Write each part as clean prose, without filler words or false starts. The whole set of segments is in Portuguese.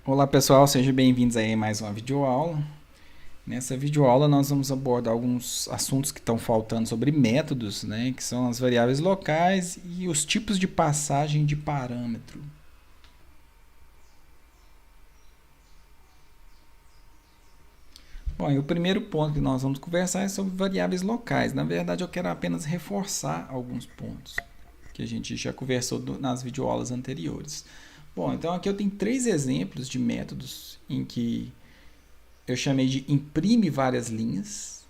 Olá pessoal, sejam bem-vindos aí a mais uma videoaula. Nessa videoaula nós vamos abordar alguns assuntos que estão faltando sobre métodos, né, que são as variáveis locais e os tipos de passagem de parâmetro. Bom, e o primeiro ponto que nós vamos conversar é sobre variáveis locais. Na verdade, eu quero apenas reforçar alguns pontos que a gente já conversou nas videoaulas anteriores. Bom, então aqui eu tenho três exemplos de métodos em que eu chamei de imprime várias linhas.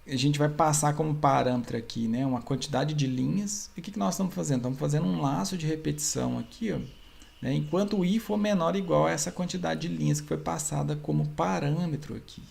A gente vai passar como parâmetro aqui, né, uma quantidade de linhas. E o que nós estamos fazendo? Estamos fazendo um laço de repetição aqui, ó, né, enquanto o i for menor ou igual a essa quantidade de linhas que foi passada como parâmetro aqui.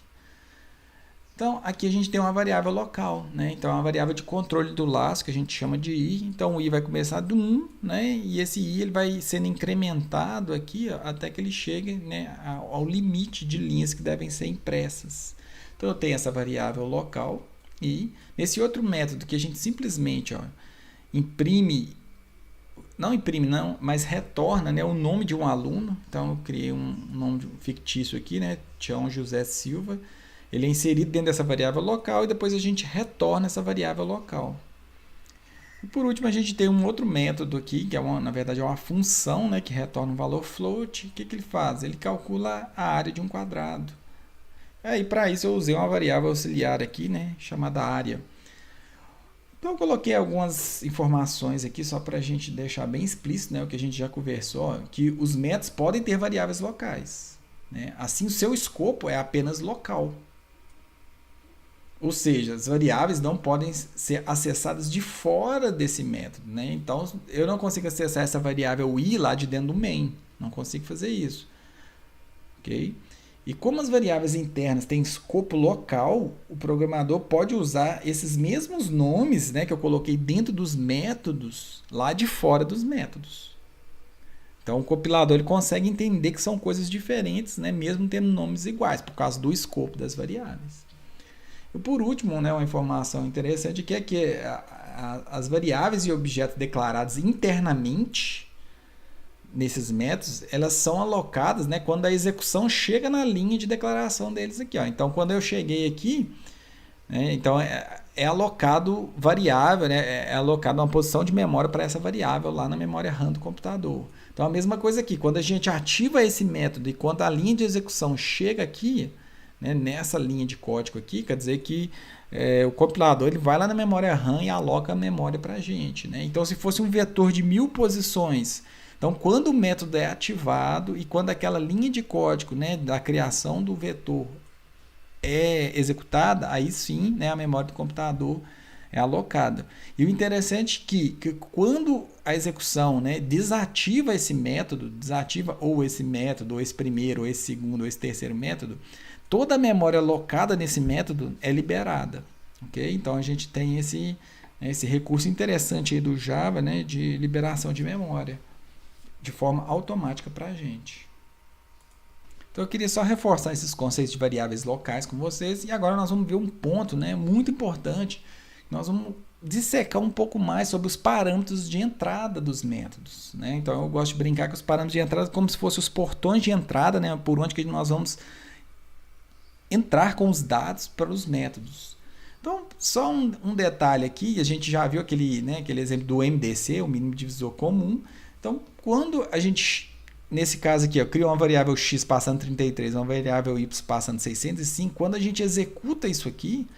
Então, aqui a gente tem uma variável local, né? Então, é uma variável de controle do laço, que a gente chama de i. Então, o i vai começar do 1, né? E esse i ele vai sendo incrementado aqui, ó, até que ele chegue, né, ao limite de linhas que devem ser impressas. Então, eu tenho essa variável local i. Nesse outro método que a gente simplesmente, ó, mas retorna, né, o nome de um aluno. Então, eu criei um nome fictício aqui, né, Tião José Silva. Ele é inserido dentro dessa variável local e depois a gente retorna essa variável local. E por último, a gente tem um outro método aqui, que na verdade é uma função, né, que retorna um valor float. O que ele faz? Ele calcula a área de um quadrado. Aí, para isso, eu usei uma variável auxiliar aqui, né, chamada área. Então, eu coloquei algumas informações aqui só para a gente deixar bem explícito, né, o que a gente já conversou, que os métodos podem ter variáveis locais, né? Assim, o seu escopo é apenas local. Ou seja, as variáveis não podem ser acessadas de fora desse método, né? Então, eu não consigo acessar essa variável i lá de dentro do main. Não consigo fazer isso. Ok? E como as variáveis internas têm escopo local, o programador pode usar esses mesmos nomes, né, que eu coloquei dentro dos métodos lá de fora dos métodos. Então, o compilador ele consegue entender que são coisas diferentes, né, mesmo tendo nomes iguais, por causa do escopo das variáveis. E por último, né, uma informação interessante que é que as variáveis e objetos declarados internamente nesses métodos, elas são alocadas, né, quando a execução chega na linha de declaração deles aqui. Ó. Então, quando eu cheguei aqui, né, então é alocado variável, né, é alocado uma posição de memória para essa variável lá na memória RAM do computador. Então, a mesma coisa aqui, quando a gente ativa esse método e quando a linha de execução chega aqui, né, nessa linha de código aqui, quer dizer que o compilador ele vai lá na memória RAM e aloca a memória para a gente. Né? Então, se fosse um vetor de 1000 posições, então quando o método é ativado e quando aquela linha de código, né, da criação do vetor é executada, aí sim, né, a memória do computador é alocada. E o interessante é que quando a execução, né, desativa esse método, desativa ou esse método, ou esse primeiro, ou esse segundo, ou esse terceiro método, toda a memória alocada nesse método é liberada. Okay? Então a gente tem esse recurso interessante aí do Java, né, de liberação de memória de forma automática para a gente. Então eu queria só reforçar esses conceitos de variáveis locais com vocês e agora nós vamos ver um ponto, né, muito importante. Nós vamos dissecar um pouco mais sobre os parâmetros de entrada dos métodos. Né? Então eu gosto de brincar com os parâmetros de entrada como se fossem os portões de entrada, né, por onde que nós vamos entrar com os dados para os métodos. Então, só um detalhe aqui, a gente já viu aquele exemplo do MDC, o mínimo divisor comum. Então, quando a gente, nesse caso aqui, cria uma variável x passando 33, uma variável y passando 605, quando a gente executa isso aqui,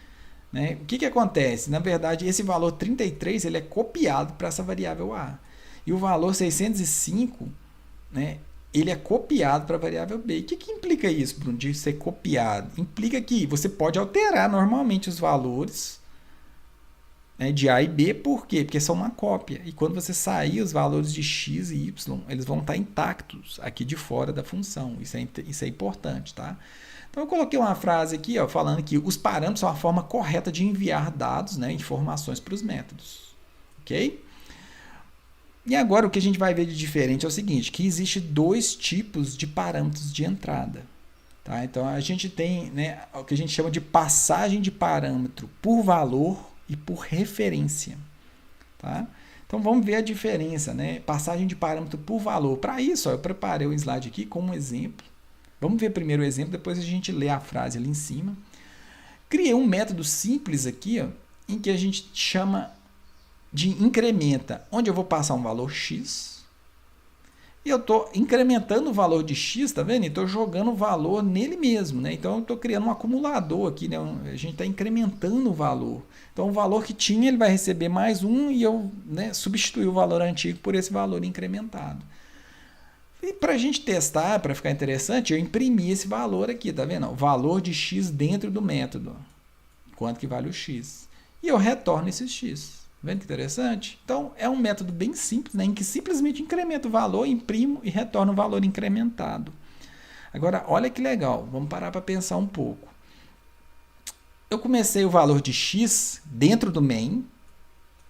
né, o que acontece? Na verdade, esse valor 33 ele é copiado para essa variável a. E o valor 605, né, ele é copiado para a variável b. O que implica isso, Bruno, de ser copiado? Implica que você pode alterar normalmente os valores, né, de a e b, por quê? Porque são uma cópia. E quando você sair os valores de x e y, eles vão estar intactos aqui de fora da função. Isso é importante, tá? Então eu coloquei uma frase aqui, ó, falando que os parâmetros são a forma correta de enviar dados, né, informações para os métodos. Ok? E agora o que a gente vai ver de diferente é o seguinte, que existe dois tipos de parâmetros de entrada. Tá? Então a gente tem, né, o que a gente chama de passagem de parâmetro por valor e por referência. Tá? Então vamos ver a diferença, né? Passagem de parâmetro por valor. Para isso, ó, eu preparei o slide aqui com um exemplo. Vamos ver primeiro o exemplo, depois a gente lê a frase ali em cima. Criei um método simples aqui, ó, em que a gente chama de incrementa, onde eu vou passar um valor x e eu estou incrementando o valor de x, tá vendo? E estou jogando o valor nele mesmo, né? Então eu estou criando um acumulador aqui, né? A gente está incrementando o valor. Então o valor que tinha ele vai receber mais um e eu, né, substituir o valor antigo por esse valor incrementado. E para a gente testar, para ficar interessante, eu imprimi esse valor aqui, tá vendo? O valor de x dentro do método. Quanto que vale o x? E eu retorno esse x. Vendo que interessante? Então, é um método bem simples, né, em que simplesmente incremento o valor, imprimo e retorno o valor incrementado. Agora, olha que legal. Vamos parar para pensar um pouco. Eu comecei o valor de x dentro do main.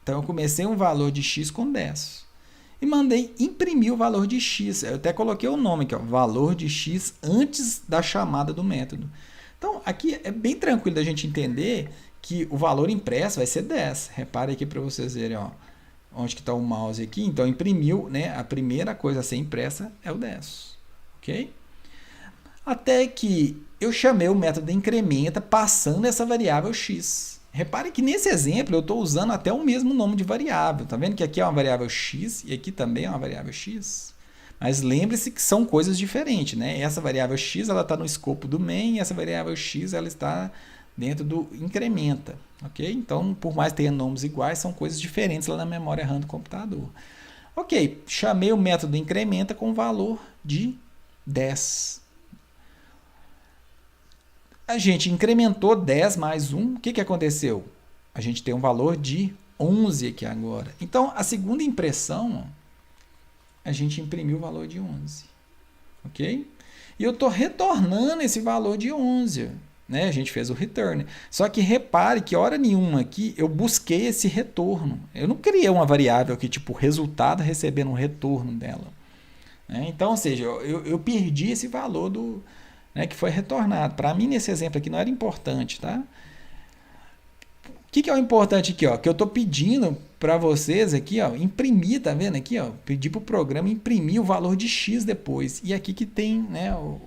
Então, eu comecei um valor de x com 10. E mandei imprimir o valor de x. Eu até coloquei o nome aqui, ó, valor de x antes da chamada do método. Então, aqui é bem tranquilo da gente entender que o valor impresso vai ser 10. Repare aqui para vocês verem, ó, onde que está o mouse aqui. Então, imprimiu, né, a primeira coisa a ser impressa é o 10. Ok? Até que eu chamei o método incrementa passando essa variável x. Repare que nesse exemplo eu estou usando até o mesmo nome de variável. Está vendo que aqui é uma variável x e aqui também é uma variável x? Mas lembre-se que são coisas diferentes, né? Essa variável x ela está no escopo do main e essa variável x ela está dentro do incrementa. Ok? Então, por mais que tenha nomes iguais, são coisas diferentes lá na memória RAM do computador. Ok, chamei o método incrementa com valor de 10. A gente incrementou 10 mais 1. O que aconteceu? A gente tem um valor de 11 aqui agora. Então, a segunda impressão, a gente imprimiu o valor de 11. Ok? E eu estou retornando esse valor de 11. Né? A gente fez o return. Só que repare que hora nenhuma aqui eu busquei esse retorno. Eu não criei uma variável que, tipo, resultado recebendo um retorno dela. Né? Então, ou seja, eu perdi esse valor do... Né, que foi retornado. Para mim, nesse exemplo aqui, não era importante. Tá? O que é o importante aqui? Ó? Que eu estou pedindo para vocês aqui, ó, imprimir, tá vendo aqui? Ó, pedir para o programa imprimir o valor de x depois. E aqui que tem, né, o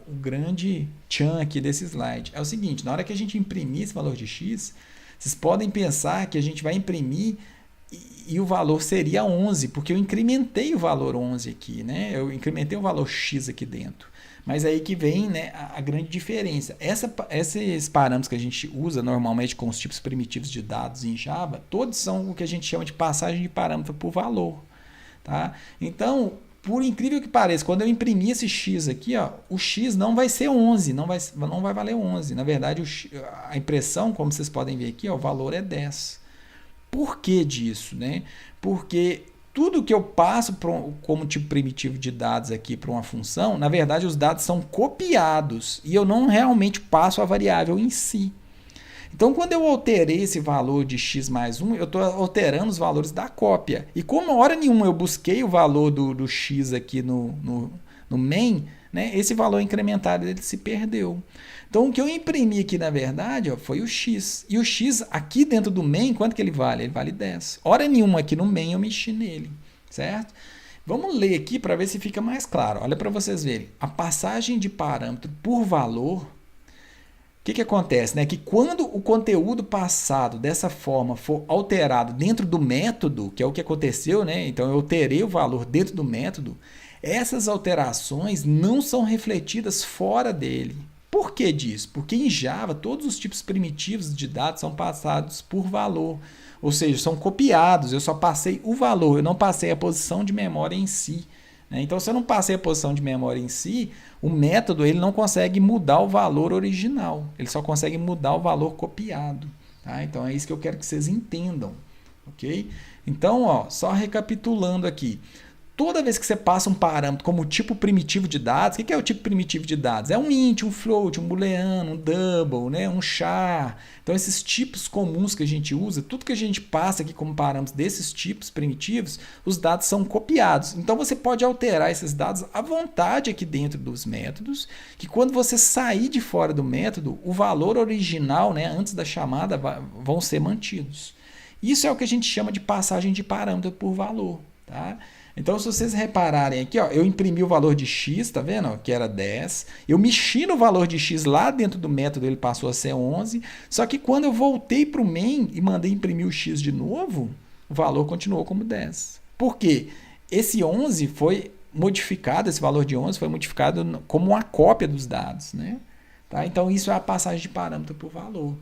grande tchan aqui desse slide. É o seguinte, na hora que a gente imprimir esse valor de x, vocês podem pensar que a gente vai imprimir e o valor seria 11, porque eu incrementei o valor 11 aqui, né? Eu incrementei o valor x aqui dentro. Mas aí que vem, né, a grande diferença. Esses parâmetros que a gente usa normalmente com os tipos primitivos de dados em Java, todos são o que a gente chama de passagem de parâmetro por valor. Tá? Então, por incrível que pareça, quando eu imprimir esse x aqui, ó, o x não vai ser 11, não vai valer 11. Na verdade, a impressão, como vocês podem ver aqui, ó, o valor é 10. Por que disso? Né? Porque tudo que eu passo como tipo primitivo de dados aqui para uma função, na verdade os dados são copiados e eu não realmente passo a variável em si. Então, quando eu alterei esse valor de x mais 1, eu estou alterando os valores da cópia. E como hora nenhuma eu busquei o valor do x aqui no main, né, esse valor incrementado ele se perdeu. Então, o que eu imprimi aqui, na verdade, ó, foi o x. E o x aqui dentro do main, quanto que ele vale? Ele vale 10. Hora nenhuma aqui no main eu mexi nele, certo? Vamos ler aqui para ver se fica mais claro. Olha para vocês verem. A passagem de parâmetro por valor, o que acontece? Né? Que quando o conteúdo passado dessa forma for alterado dentro do método, que é o que aconteceu, né? Então eu alterei o valor dentro do método, essas alterações não são refletidas fora dele. Por que disso? Porque em Java todos os tipos primitivos de dados são passados por valor, ou seja, são copiados. Eu só passei o valor, eu não passei a posição de memória em si. Então, se eu não passei a posição de memória em si, o método ele não consegue mudar o valor original, ele só consegue mudar o valor copiado. Tá? Então, é isso que eu quero que vocês entendam. Okay? Então, ó, só recapitulando aqui. Toda vez que você passa um parâmetro como tipo primitivo de dados, o que é o tipo primitivo de dados? É um int, um float, um booleano, um double, né? Um char. Então, esses tipos comuns que a gente usa, tudo que a gente passa aqui como parâmetros desses tipos primitivos, os dados são copiados. Então, você pode alterar esses dados à vontade aqui dentro dos métodos, que quando você sair de fora do método, o valor original, né, antes da chamada, vão ser mantidos. Isso é o que a gente chama de passagem de parâmetro por valor. Tá? Então, se vocês repararem aqui, ó, eu imprimi o valor de x, tá vendo? Ó, que era 10. Eu mexi no valor de x lá dentro do método, ele passou a ser 11. Só que quando eu voltei para o main e mandei imprimir o x de novo, o valor continuou como 10. Por quê? Esse 11 foi modificado, esse valor de 11 foi modificado como uma cópia dos dados. Né? Tá? Então, isso é a passagem de parâmetro por valor.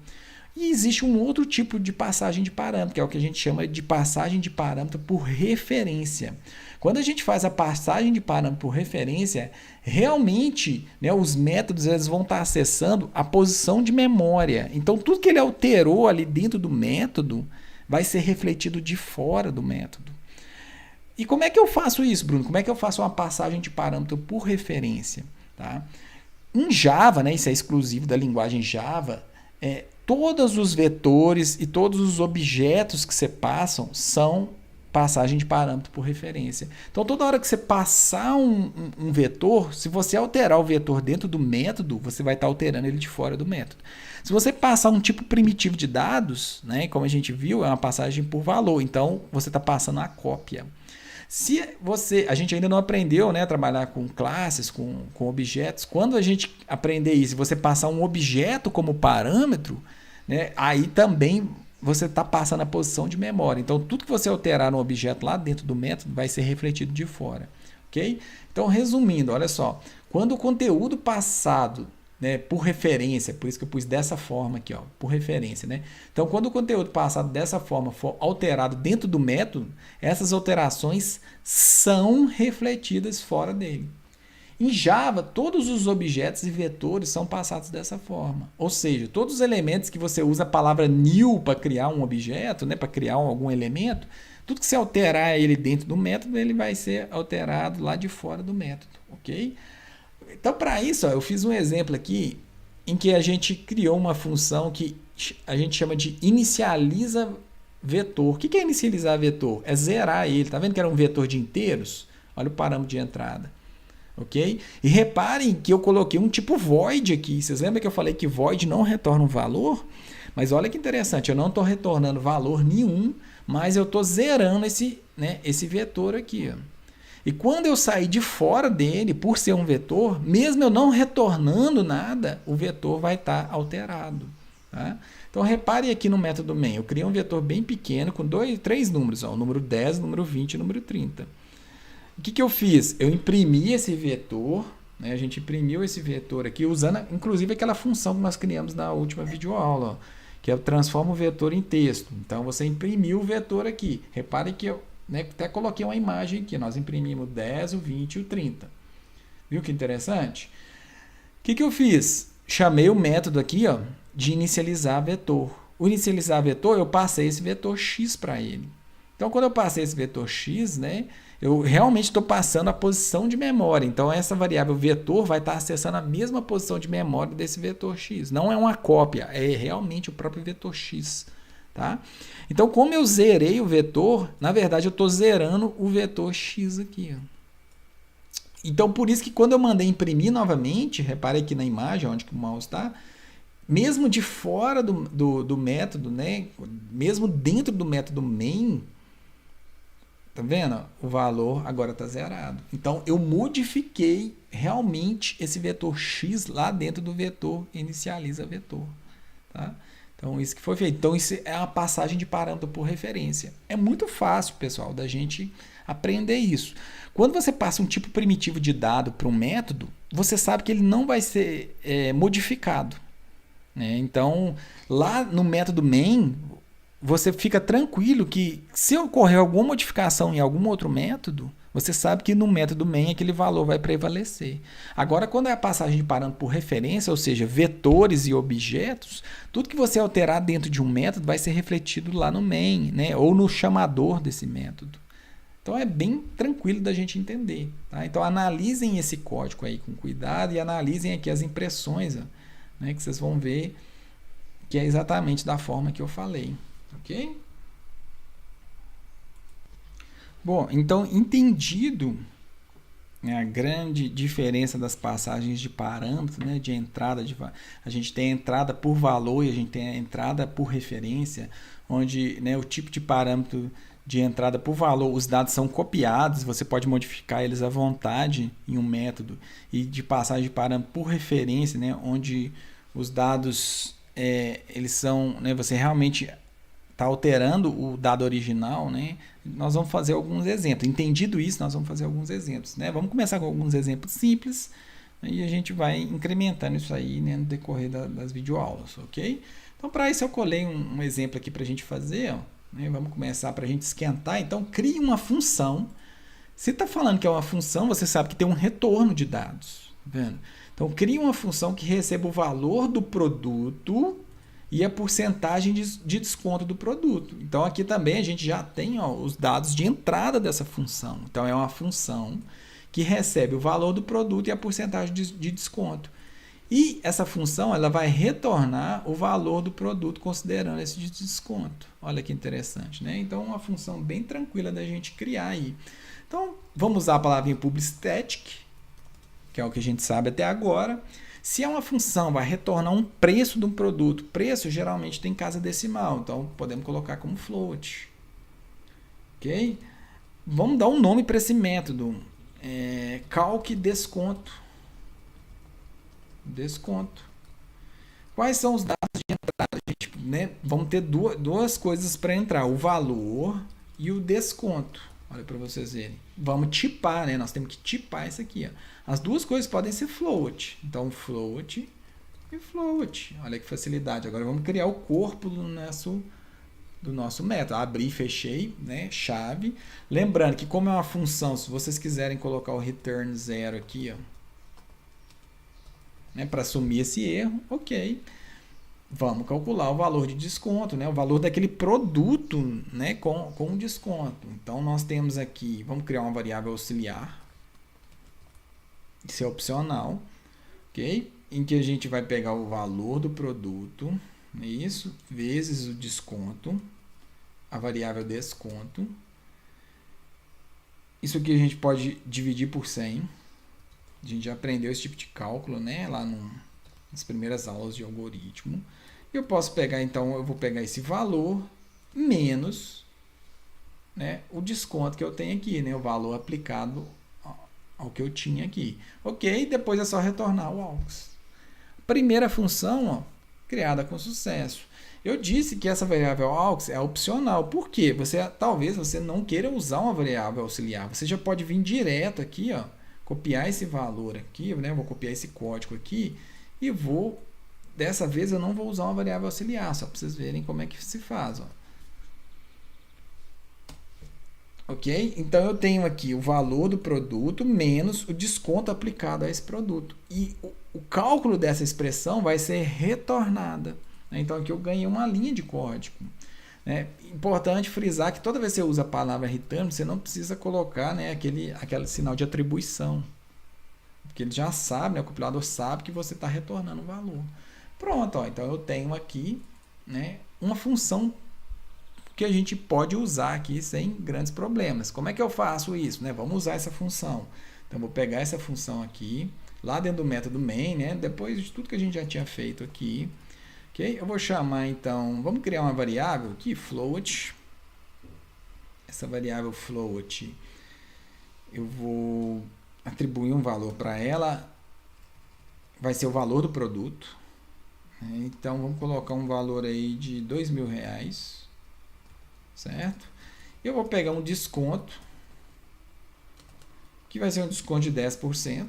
E existe um outro tipo de passagem de parâmetro, que é o que a gente chama de passagem de parâmetro por referência. Quando a gente faz a passagem de parâmetro por referência, realmente, né, os métodos eles vão estar acessando a posição de memória. Então, tudo que ele alterou ali dentro do método vai ser refletido de fora do método. E como é que eu faço isso, Bruno? Como é que eu faço uma passagem de parâmetro por referência? Tá? Em Java, né, isso é exclusivo da linguagem Java, todos os vetores e todos os objetos que você passam são passagem de parâmetro por referência. Então, toda hora que você passar um vetor, se você alterar o vetor dentro do método, você vai estar alterando ele de fora do método. Se você passar um tipo primitivo de dados, né, como a gente viu, é uma passagem por valor. Então, você está passando a cópia. A gente ainda não aprendeu, né, a trabalhar com classes, com objetos. Quando a gente aprender isso, você passar um objeto como parâmetro, né, aí também você está passando a posição de memória. Então, tudo que você alterar no objeto lá dentro do método vai ser refletido de fora. Ok? Então, resumindo, olha só. Quando o conteúdo passado, né, por referência, por isso que eu pus dessa forma aqui, ó, por referência, né? Então, quando o conteúdo passado dessa forma for alterado dentro do método, essas alterações são refletidas fora dele. Em Java, todos os objetos e vetores são passados dessa forma. Ou seja, todos os elementos que você usa a palavra new para criar um objeto, né, para criar algum elemento, tudo que você alterar ele dentro do método, ele vai ser alterado lá de fora do método, ok? Então, para isso, ó, eu fiz um exemplo aqui em que a gente criou uma função que a gente chama de inicializa vetor. O que é inicializar vetor? É zerar ele. Tá vendo que era um vetor de inteiros? Olha o parâmetro de entrada. Ok? E reparem que eu coloquei um tipo void aqui. Vocês lembram que eu falei que void não retorna um valor? Mas olha que interessante, eu não estou retornando valor nenhum, mas eu estou zerando esse vetor aqui. Ó. E quando eu sair de fora dele, por ser um vetor, mesmo eu não retornando nada, o vetor vai estar alterado. Tá? Então, repare aqui no método main. Eu criei um vetor bem pequeno com 3 números. Ó, o número 10, o número 20 e o número 30. O que eu fiz? Eu imprimi esse vetor, né? A gente imprimiu esse vetor aqui, usando inclusive aquela função que nós criamos na última videoaula, ó, que é transforma o vetor em texto. Então, você imprimiu o vetor aqui. Repare que eu até coloquei uma imagem aqui. Nós imprimimos o 10, o 20 e o 30. Viu que interessante? O que eu fiz? Chamei o método aqui, ó, de inicializar vetor. O inicializar vetor, eu passei esse vetor x para ele. Então, quando eu passei esse vetor x, né, eu realmente estou passando a posição de memória. Então, essa variável vetor vai estar acessando a mesma posição de memória desse vetor x. Não é uma cópia, é realmente o próprio vetor x. Tá? Então, como eu zerei o vetor, na verdade, eu estou zerando o vetor x aqui. Ó. Então, por isso que quando eu mandei imprimir novamente, repare aqui na imagem, onde que o mouse está, mesmo de fora do método, né, mesmo dentro do método main, tá vendo? O valor agora está zerado. Então, eu modifiquei realmente esse vetor x lá dentro do vetor inicializa vetor. Tá? Então, isso que foi feito. Então, isso é uma passagem de parâmetro por referência. É muito fácil, pessoal, da gente aprender isso. Quando você passa um tipo primitivo de dado para um método, você sabe que ele não vai ser modificado. Né? Então, lá no método main, você fica tranquilo que se ocorrer alguma modificação em algum outro método, você sabe que no método main aquele valor vai prevalecer. Agora, quando é a passagem de parâmetro por referência, ou seja, vetores e objetos, tudo que você alterar dentro de um método vai ser refletido lá no main, né? Ou no chamador desse método. Então, é bem tranquilo da gente entender. Tá? Então, analisem esse código aí com cuidado e analisem aqui as impressões, ó, né? Que vocês vão ver que é exatamente da forma que eu falei. Ok? Bom, então, entendido A grande diferença das passagens de parâmetro, né, de entrada, a gente tem a entrada por valor e a gente tem a entrada por referência, onde, né, o tipo de parâmetro de entrada por valor, os dados são copiados, você pode modificar eles à vontade em um método, e de passagem de parâmetro por referência, né, onde os dados eles são, né, você realmente está alterando o dado original, né? Nós vamos fazer alguns exemplos. Entendido isso, nós vamos fazer alguns exemplos, né? Vamos começar com alguns exemplos simples, né? E a gente vai incrementando isso aí, né, no decorrer das videoaulas, ok? Então, para isso eu colei um exemplo aqui para a gente fazer, ó, né? Vamos começar para a gente esquentar. Então, crie uma função. Se está falando que é uma função, você sabe que tem um retorno de dados, tá vendo? Então, crie uma função que receba o valor do produto e a porcentagem de desconto do produto. Então, aqui também a gente já tem, ó, os dados de entrada dessa função. Então, é uma função que recebe o valor do produto e a porcentagem de desconto. E essa função ela vai retornar o valor do produto considerando esse de desconto. Olha que interessante, né? Então, uma função bem tranquila da gente criar aí. Então, vamos usar a palavrinha publicStatic, que é o que a gente sabe até agora. Se é uma função, vai retornar um preço de um produto. Preço geralmente tem casa decimal, então podemos colocar como float. Ok? Vamos dar um nome para esse método. Calc desconto. Desconto. Quais são os dados de entrada? Gente, né? Vamos ter duas coisas para entrar: o valor e o desconto. Olha para vocês verem. Vamos tipar, né? Nós temos que tipar isso aqui, ó. As duas coisas podem ser float. Então, float e float. Olha que facilidade. Agora vamos criar o corpo do nosso método. Abri e fechei, né? Chave. Lembrando que como é uma função, se vocês quiserem colocar o return 0 aqui, ó, né? Para assumir esse erro, ok. Vamos calcular o valor de desconto, né? O valor daquele produto, né? com desconto. Então, nós temos aqui, vamos criar uma variável auxiliar. Isso é opcional, ok? Em que a gente vai pegar o valor do produto, isso, vezes o desconto, a variável desconto. Isso aqui a gente pode dividir por 100. A gente já aprendeu esse tipo de cálculo, né? Lá nas primeiras aulas de algoritmo. Eu posso pegar, então, eu vou pegar esse valor menos, né, o desconto que eu tenho aqui, né? O valor aplicado ao que eu tinha aqui. Ok? Depois é só retornar o AUX. Primeira função, ó, criada com sucesso. Eu disse que essa variável AUX é opcional. Por quê? Talvez você não queira usar uma variável auxiliar. Você já pode vir direto aqui, ó, copiar esse valor aqui, né? Vou copiar esse código aqui e dessa vez eu não vou usar uma variável auxiliar, só para vocês verem como é que se faz, ó. Ok? Então, eu tenho aqui o valor do produto menos o desconto aplicado a esse produto. E o cálculo dessa expressão vai ser retornada. Então, aqui eu ganhei uma linha de código. É importante frisar que toda vez que você usa a palavra return, você não precisa colocar, né, aquele sinal de atribuição. Porque ele já sabe, né, o compilador sabe que você está retornando o valor. Pronto, ó, então eu tenho aqui, né, uma função que a gente pode usar aqui sem grandes problemas. Como é que eu faço isso? Né? Vamos usar essa função. Então, vou pegar essa função aqui, lá dentro do método main, né? Depois de tudo que a gente já tinha feito aqui. Okay? Eu vou chamar, então, vamos criar uma variável aqui, float. Essa variável float, eu vou atribuir um valor para ela, vai ser o valor do produto. Então, vamos colocar um valor aí de R$2.000. Certo? Eu vou pegar um desconto, que vai ser um desconto de 10%.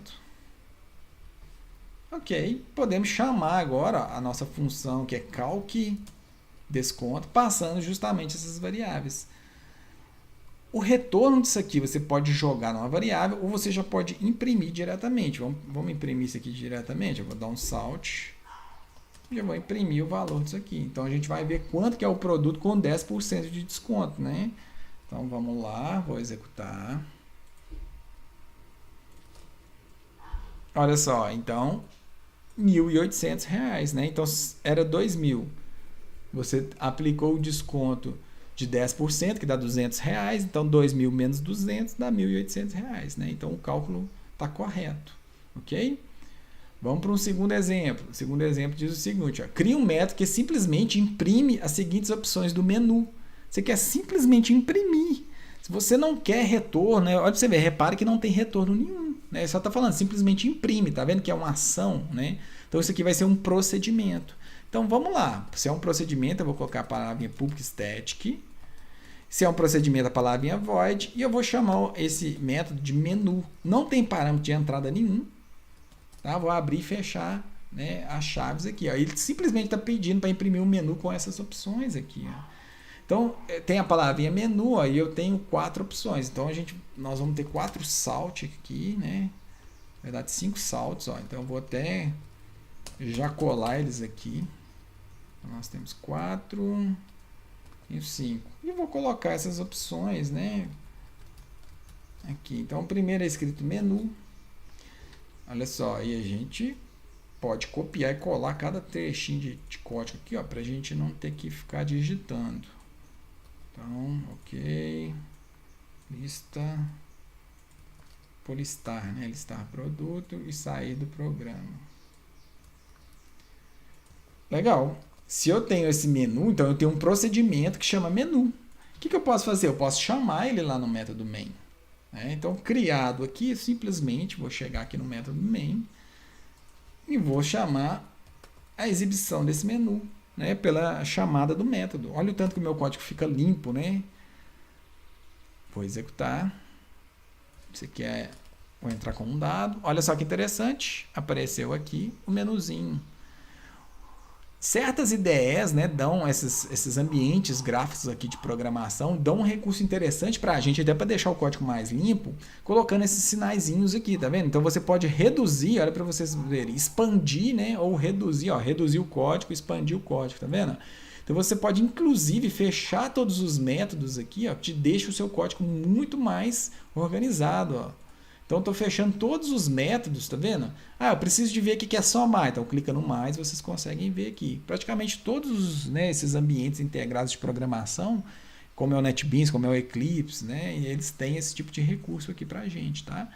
Ok, podemos chamar agora a nossa função, que é calc desconto, passando justamente essas variáveis. O retorno disso aqui você pode jogar numa variável ou você já pode imprimir diretamente. Vamos imprimir isso aqui diretamente. Eu vou dar um salt. Já vou imprimir o valor disso aqui. Então, a gente vai ver quanto que é o produto com 10% de desconto, né? Então, vamos lá, vou executar. Olha só, então, R$1.800, né? Então, era 2.000. Você aplicou o desconto de 10%, que dá R$200. Então, 2.000 menos 200 dá R$1.800, né? Então, o cálculo está correto, ok? Vamos para um segundo exemplo. O segundo exemplo diz o seguinte, ó, cria um método que simplesmente imprime as seguintes opções do menu. Você quer simplesmente imprimir. Se você não quer retorno, né? Olha para você ver, repare que não tem retorno nenhum. Né? Só está falando, simplesmente imprime. Tá vendo que é uma ação? Né? Então isso aqui vai ser um procedimento. Então vamos lá. Se é um procedimento, eu vou colocar a palavrinha public static. Se é um procedimento, a palavrinha void. E eu vou chamar esse método de menu. Não tem parâmetro de entrada nenhum. Tá? Vou abrir e fechar, né, as chaves aqui. Ó. Ele simplesmente está pedindo para imprimir um menu com essas opções aqui. Ó. Então, tem a palavrinha menu, ó, e eu tenho 4 opções. Então, nós vamos ter 4 saltos aqui, né? Na verdade, 5 saltos. Ó. Então, eu vou até já colar eles aqui. Então, nós temos 4 e 5. E vou colocar essas opções, né? Aqui. Então, o primeiro é escrito menu. Olha só, aí a gente pode copiar e colar cada trechinho de código aqui, ó, para a gente não ter que ficar digitando. Então, ok, lista, por listar, né? Listar produto e sair do programa. Legal. Se eu tenho esse menu, então eu tenho um procedimento que chama menu. O que eu posso fazer? Eu posso chamar ele lá no método main. Então, criado aqui, simplesmente vou chegar aqui no método main e vou chamar a exibição desse menu, né, pela chamada do método. Olha o tanto que o meu código fica limpo, né? Vou executar. Isso aqui vou entrar com um dado. Olha só que interessante, apareceu aqui o menuzinho. Certas IDEs, né, dão esses ambientes gráficos aqui de programação, dão um recurso interessante para a gente, até para deixar o código mais limpo, colocando esses sinaizinhos aqui, tá vendo? Então você pode reduzir, olha para vocês verem, expandir, né, ou reduzir, ó, reduzir o código, expandir o código, tá vendo? Então você pode inclusive fechar todos os métodos aqui, ó, que te deixa o seu código muito mais organizado, ó. Então, estou fechando todos os métodos, tá vendo? Ah, eu preciso de ver o que é somar. Então, clica no mais, vocês conseguem ver aqui. Praticamente todos, né, esses ambientes integrados de programação, como é o NetBeans, como é o Eclipse, né, eles têm esse tipo de recurso aqui para a gente, tá?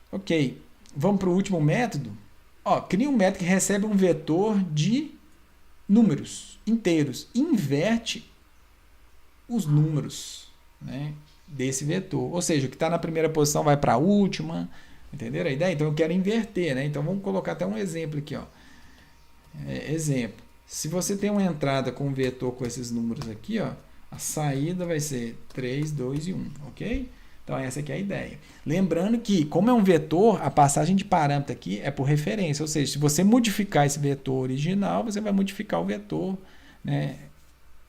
Ok, vamos para o último método. Ó, cria um método que recebe um vetor de números inteiros. Inverte os números, né, desse vetor, ou seja, o que está na primeira posição vai para a última, entenderam a ideia? Então eu quero inverter, né? Então vamos colocar até um exemplo aqui, ó. Exemplo, se você tem uma entrada com um vetor com esses números aqui, ó, a saída vai ser 3, 2 e 1, ok? Então essa aqui é a ideia. Lembrando que, como é um vetor, a passagem de parâmetro aqui é por referência, ou seja, se você modificar esse vetor original, você vai modificar o vetor, né,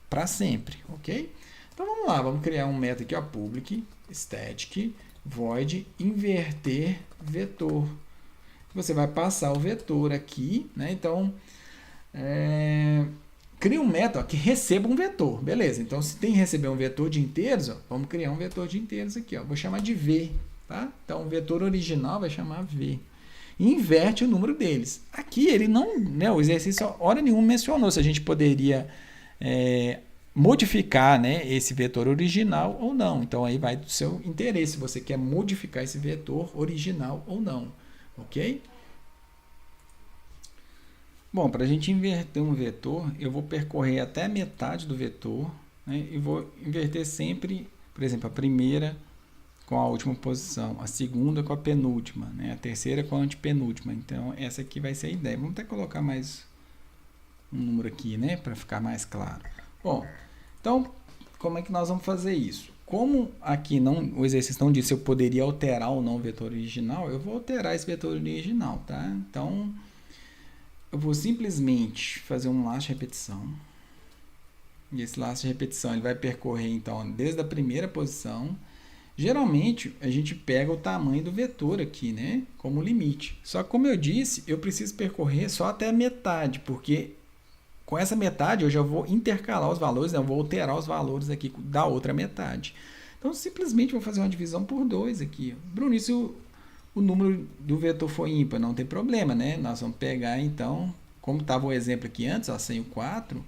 para sempre, ok? Então vamos lá, vamos criar um método aqui, ó, public static void inverter vetor. Você vai passar o vetor aqui, né? Então, cria um método, ó, que receba um vetor, beleza? Então, se tem que receber um vetor de inteiros, ó, vamos criar um vetor de inteiros aqui, ó. Vou chamar de v, tá? Então, o vetor original vai chamar v. E inverte o número deles. Aqui ele não, né? O exercício hora nenhuma mencionou se a gente poderia modificar, né, esse vetor original ou não. Então aí vai do seu interesse, se você quer modificar esse vetor original ou não, ok? Bom, para a gente inverter um vetor, eu vou percorrer até a metade do vetor, né, e vou inverter sempre, por exemplo, a primeira com a última posição, a segunda com a penúltima, né, a terceira com a antepenúltima. Então essa aqui vai ser a ideia. Vamos até colocar mais um número aqui, né, para ficar mais claro. Bom, então, como é que nós vamos fazer isso? Como aqui o exercício não disse se eu poderia alterar ou não o vetor original, eu vou alterar esse vetor original, tá? Então, eu vou simplesmente fazer um laço de repetição. E esse laço de repetição ele vai percorrer, então, desde a primeira posição. Geralmente, a gente pega o tamanho do vetor aqui, né, como limite. Só que, como eu disse, eu preciso percorrer só até a metade, porque com essa metade eu já vou intercalar os valores, né? Eu vou alterar os valores aqui da outra metade. Então, simplesmente vou fazer uma divisão por 2 aqui. Bruno, e se o número do vetor for ímpar? Não tem problema, né? Nós vamos pegar, então, como estava o exemplo aqui antes, ó, sem o 4,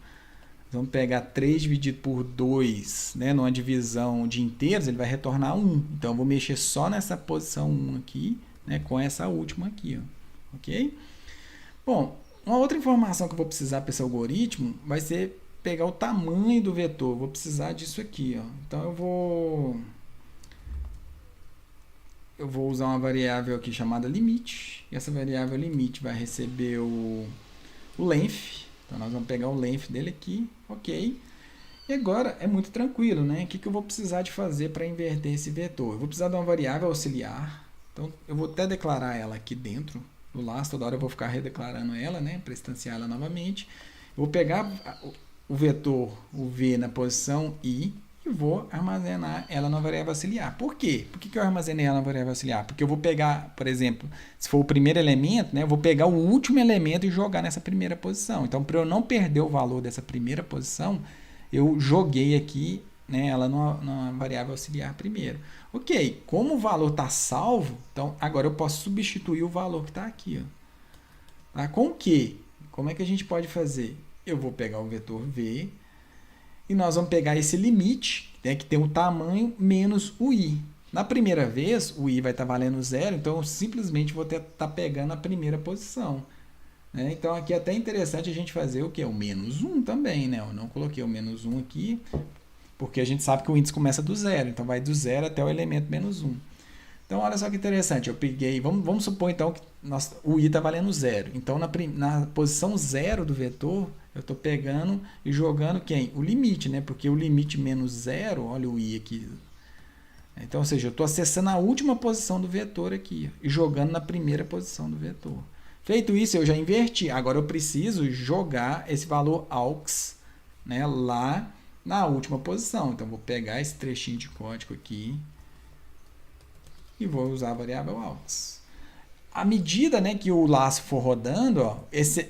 vamos pegar 3 dividido por 2, né? Numa divisão de inteiros, ele vai retornar 1. Então, eu vou mexer só nessa posição 1 aqui, né, com essa última aqui, ó, ok? Bom, uma outra informação que eu vou precisar para esse algoritmo vai ser pegar o tamanho do vetor. Eu vou precisar disso aqui, ó. Então eu vou usar uma variável aqui chamada limite, e essa variável limite vai receber o length. Então nós vamos pegar o length dele aqui, ok? E agora é muito tranquilo, né? O que eu vou precisar de fazer para inverter esse vetor? Eu vou precisar de uma variável auxiliar. Então eu vou até declarar ela aqui dentro do laço, toda hora eu vou ficar redeclarando ela, né? Para instanciar ela novamente. Eu vou pegar o vetor, o v na posição i, e vou armazenar ela na variável auxiliar. Por quê? Por que eu armazenei ela na variável auxiliar? Porque eu vou pegar, por exemplo, se for o primeiro elemento, né, eu vou pegar o último elemento e jogar nessa primeira posição. Então, para eu não perder o valor dessa primeira posição, eu joguei aqui, né, ela numa variável auxiliar primeiro. Ok, como o valor está salvo, então agora eu posso substituir o valor que está aqui. Ó. Tá? Com o quê? Como é que a gente pode fazer? Eu vou pegar o vetor v, e nós vamos pegar esse limite, né, que tem o tamanho menos o i. Na primeira vez, o i vai estar valendo 0, então eu simplesmente vou estar pegando a primeira posição. Né? Então aqui é até interessante a gente fazer o quê? O menos 1 também. Né? Eu não coloquei o menos 1 aqui, porque a gente sabe que o índice começa do 0, então vai do 0 até o elemento menos 1. Então olha só que interessante, eu peguei, vamos supor então que o i está valendo 0. Então na posição 0 do vetor, eu estou pegando e jogando quem? O limite, né? Porque o limite menos 0, olha o i aqui. Então, ou seja, eu estou acessando a última posição do vetor aqui e jogando na primeira posição do vetor. Feito isso, eu já inverti. Agora eu preciso jogar esse valor aux, né, lá na última posição. Então, vou pegar esse trechinho de código aqui e vou usar a variável aux. À medida, né, que o laço for rodando, ó,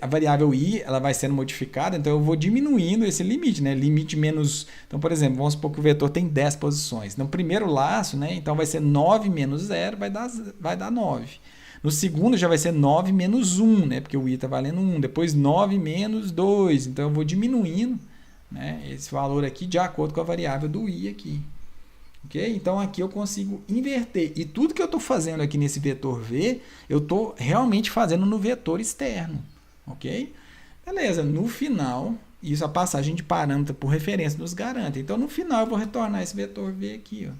a variável i ela vai sendo modificada, então eu vou diminuindo esse limite, né, limite menos... Então, por exemplo, vamos supor que o vetor tem 10 posições. No primeiro laço, né, então vai ser 9 menos 0, vai dar 9. No segundo já vai ser 9 menos 1, né, porque o i está valendo 1. Depois 9 menos 2, então eu vou diminuindo, né, esse valor aqui de acordo com a variável do i aqui. Okay? Então aqui eu consigo inverter. E tudo que eu estou fazendo aqui nesse vetor v, eu estou realmente fazendo no vetor externo. Ok? Beleza, no final, isso a passagem de parâmetro por referência nos garante. Então no final eu vou retornar esse vetor v aqui. Ó.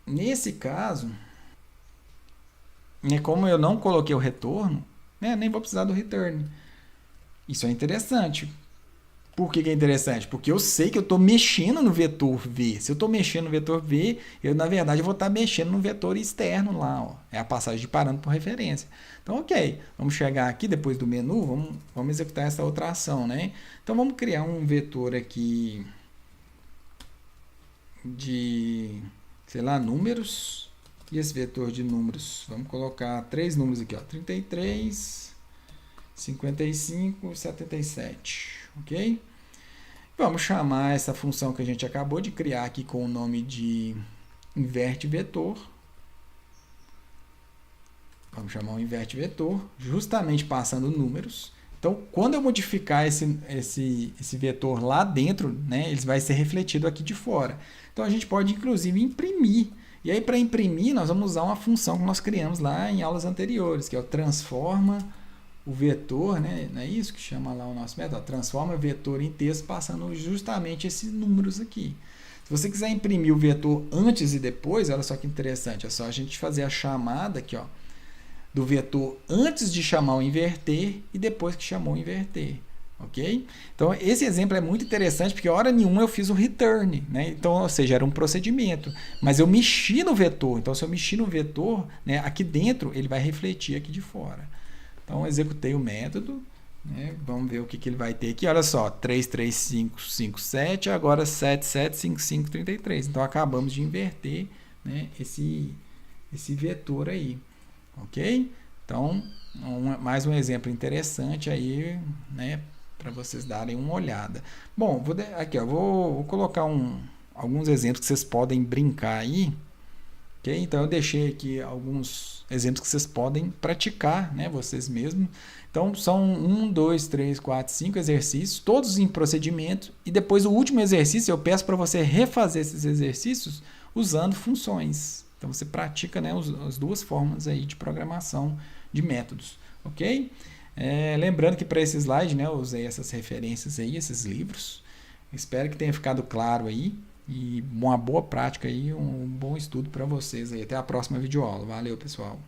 Nesse caso, né, como eu não coloquei o retorno, né, nem vou precisar do return. Isso é interessante. Por que é interessante? Porque eu sei que eu estou mexendo no vetor v. Se eu estou mexendo no vetor v, eu na verdade vou estar mexendo no vetor externo lá. Ó. É a passagem de parâmetro por referência. Então, ok. Vamos chegar aqui depois do menu, vamos executar essa outra ação. Né? Então, vamos criar um vetor aqui de, sei lá, números. E esse vetor de números, vamos colocar 3 números aqui. Ó, 33, 55 e 77. Ok? Vamos chamar essa função que a gente acabou de criar aqui com o nome de inverte vetor. Vamos chamar o inverte vetor, justamente passando números. Então, quando eu modificar esse vetor lá dentro, né, ele vai ser refletido aqui de fora. Então, a gente pode, inclusive, imprimir. E aí, para imprimir, nós vamos usar uma função que nós criamos lá em aulas anteriores, que é o transforma o vetor, né? Não é isso que chama lá o nosso método? Transforma o vetor em texto passando justamente esses números aqui. Se você quiser imprimir o vetor antes e depois, olha só que interessante, é só a gente fazer a chamada aqui, ó, do vetor antes de chamar o inverter e depois que chamou o inverter. Ok? Então, esse exemplo é muito interessante porque, hora nenhuma, eu fiz o return. Né? Então, ou seja, era um procedimento. Mas eu mexi no vetor. Então, se eu mexi no vetor, né, aqui dentro, ele vai refletir aqui de fora. Então, eu executei o método. Né? Vamos ver o que ele vai ter aqui. Olha só, 33557, agora 775533. Então, acabamos de inverter, né, esse vetor aí. Ok? Então, mais um exemplo interessante aí, né, para vocês darem uma olhada. Bom, aqui, ó, vou colocar alguns exemplos que vocês podem brincar aí. Okay? Então, eu deixei aqui alguns exemplos que vocês podem praticar, né, vocês mesmos. Então, são 1, 2, 3, 4, 5 exercícios, todos em procedimento. E depois, o último exercício, eu peço para você refazer esses exercícios usando funções. Então você pratica, né, as duas formas aí de programação de métodos, ok? Lembrando que para esse slide, né, eu usei essas referências aí, esses livros. Espero que tenha ficado claro aí e uma boa prática aí, um bom estudo para vocês aí. Até a próxima videoaula. Valeu, pessoal!